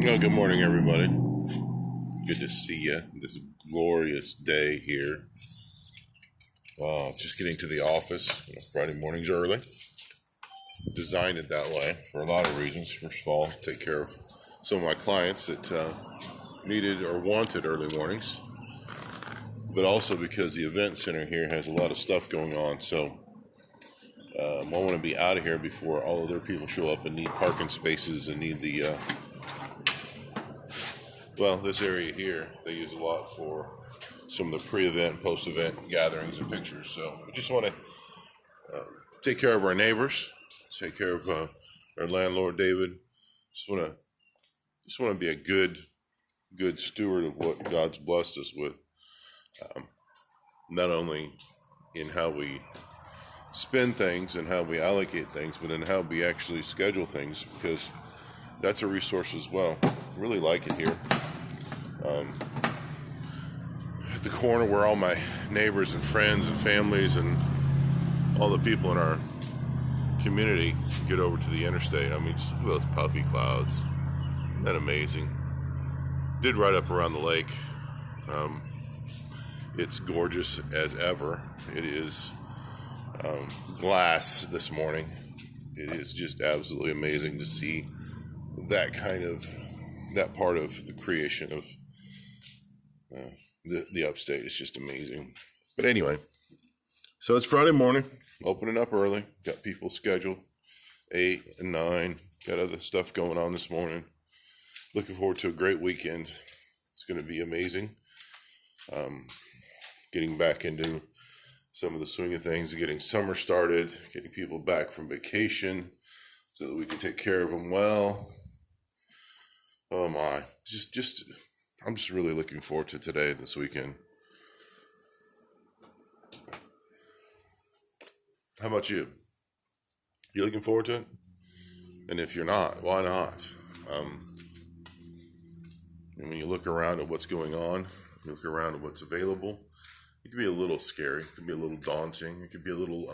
Well, good morning, everybody. Good to see you this glorious day here. Just getting to the office. Friday mornings early. Designed it that way for a lot of reasons. First of all, take care of some of my clients that needed or wanted early mornings, but also because the event center here has a lot of stuff going on. So I want to be out of here before all other people show up and need parking spaces and need the this area here, they use a lot for some of the pre-event, post-event gatherings and pictures. So we just want to take care of our neighbors, take care of our landlord, David. Just want to be a good steward of what God's blessed us with. Not only in how we spend things and how we allocate things, but in how we actually schedule things, because that's a resource as well. I really like it here. At the corner where all my neighbors and friends and families and all the people in our community get over to the interstate. I mean, just look at those puffy clouds. Isn't that amazing? Did ride up around the lake. It's gorgeous as ever. It is glass this morning. It is just absolutely amazing to see that part of the creation of the upstate. Is just amazing. But anyway, so it's Friday morning, opening up early, got people scheduled 8 and 9, got other stuff going on this morning. Looking forward to a great weekend. It's going to be amazing. Getting back into some of the swing of things, getting summer started, getting people back from vacation so that we can take care of them well. Oh my, I'm just really looking forward to today, this weekend. How about you? You looking forward to it? And if you're not, why not? And when you look around at what's going on, you look around at what's available, it can be a little scary. It can be a little daunting. It can be a little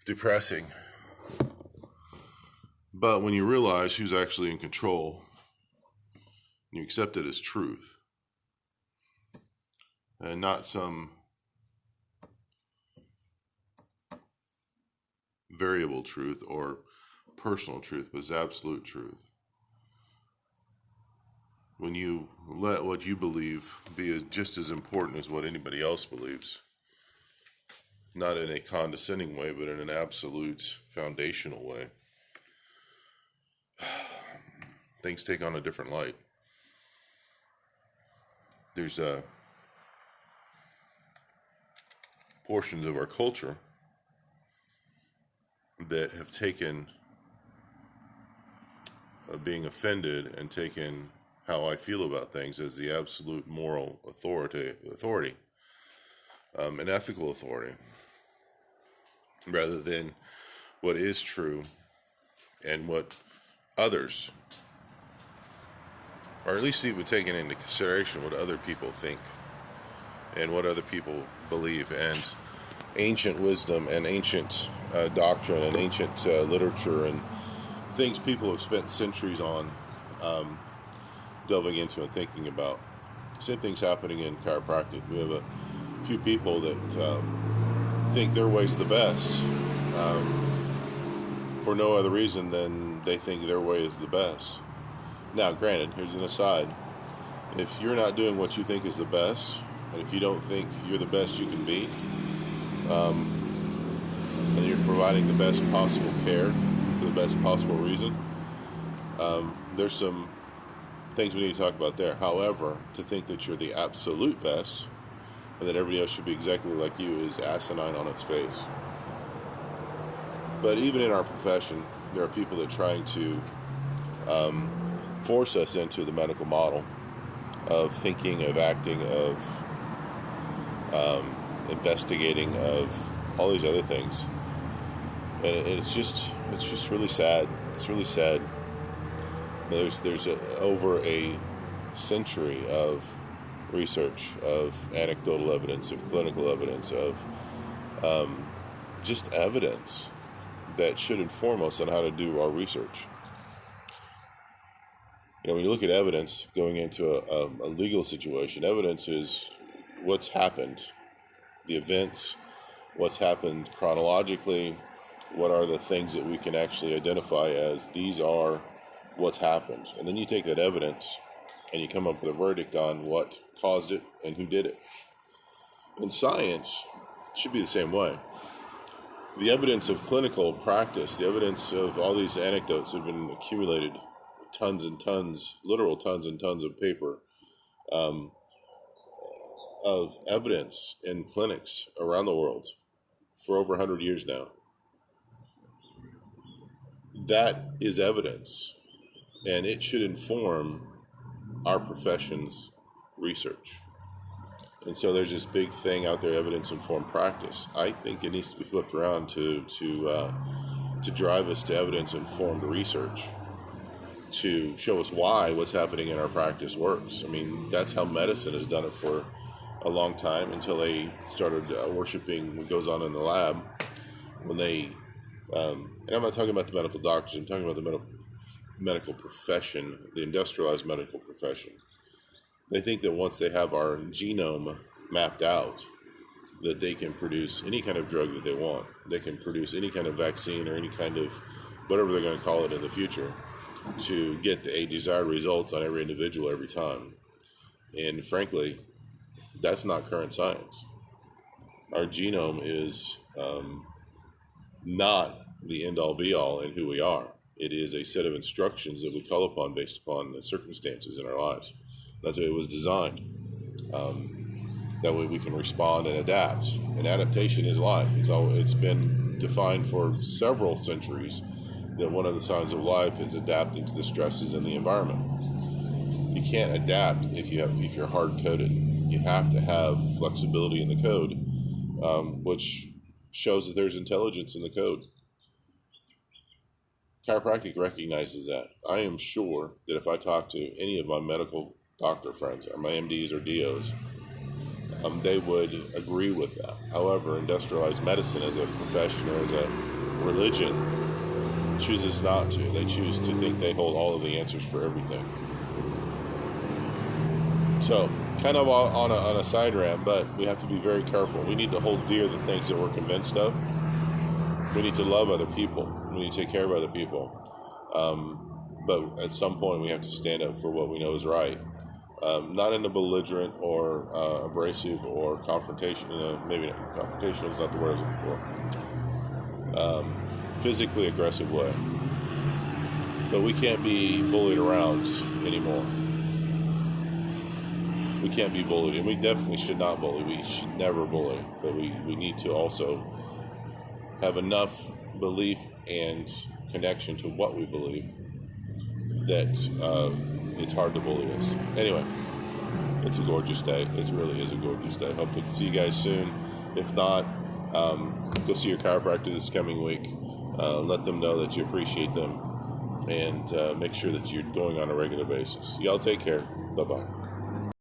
depressing. But when you realize who's actually in control, you accept it as truth and not some variable truth or personal truth, but it's absolute truth. When you let what you believe be just as important as what anybody else believes, not in a condescending way, but in an absolute foundational way, things take on a different light. There's portions of our culture that have taken being offended and taken how I feel about things as the absolute moral authority, an ethical authority, rather than what is true and what others, or at least even taking into consideration what other people think and what other people believe, and ancient wisdom and ancient doctrine and ancient literature and things people have spent centuries on delving into and thinking about. Same thing's happening in chiropractic. We have a few people that think their way's the best for no other reason than they think their way is the best. Now, granted, here's an aside. If you're not doing what you think is the best, and if you don't think you're the best you can be, and you're providing the best possible care for the best possible reason, there's some things we need to talk about there. However, to think that you're the absolute best and that everybody else should be exactly like you is asinine on its face. But even in our profession, there are people that are trying to force us into the medical model of thinking, of acting, of investigating, of all these other things. And it's just really sad. It's really sad. There's over a century of research, of anecdotal evidence, of clinical evidence, of just evidence that should inform us on how to do our research. When you look at evidence going into a legal situation, evidence is what's happened, the events, what's happened chronologically, what are the things that we can actually identify as these are what's happened. And then you take that evidence and you come up with a verdict on what caused it and who did it. In science, it should be the same way. The evidence of clinical practice, the evidence of all these anecdotes have been accumulated, tons and tons, literal tons and tons of paper, of evidence in clinics around the world for over 100 years now. That is evidence, and it should inform our profession's research. And so there's this big thing out there, evidence-informed practice. I think it needs to be flipped around to drive us to evidence-informed research, to show us why what's happening in our practice works. I mean, that's how medicine has done it for a long time, until they started worshiping what goes on in the lab. When they, and I'm not talking about the medical doctors, I'm talking about the medical profession, the industrialized medical profession. They think that once they have our genome mapped out, that they can produce any kind of drug that they want. They can produce any kind of vaccine or any kind of whatever they're going to call it in the future to get a desired result on every individual every time. And frankly, that's not current science. Our genome is not the end-all be-all in who we are. It is a set of instructions that we call upon based upon the circumstances in our lives. That's the way it was designed. That way we can respond and adapt. And adaptation is life. It's been defined for several centuries that one of the signs of life is adapting to the stresses in the environment. You can't adapt if you're hard-coded. You have to have flexibility in the code, which shows that there's intelligence in the code. Chiropractic recognizes that. I am sure that if I talk to any of my medical doctor friends, or my MDs or DOs, they would agree with that. However, industrialized medicine as a profession or as a religion chooses not to. They choose to think they hold all of the answers for everything. So, kind of on a side rant, but we have to be very careful. We need to hold dear the things that we're convinced of. We need to love other people. We need to take care of other people. But at some point, we have to stand up for what we know is right. Not in a belligerent or abrasive or confrontational, maybe not, confrontational is not the word I was looking for, physically aggressive way. But we can't be bullied around anymore. We can't be bullied, and we definitely should not bully. We should never bully, but we need to also have enough belief and connection to what we believe that it's hard to bully us. Anyway, it's a gorgeous day. It really is a gorgeous day. Hope to see you guys soon. If not, go see your chiropractor this coming week. Let them know that you appreciate them, and make sure that you're going on a regular basis. Y'all take care. Bye-bye.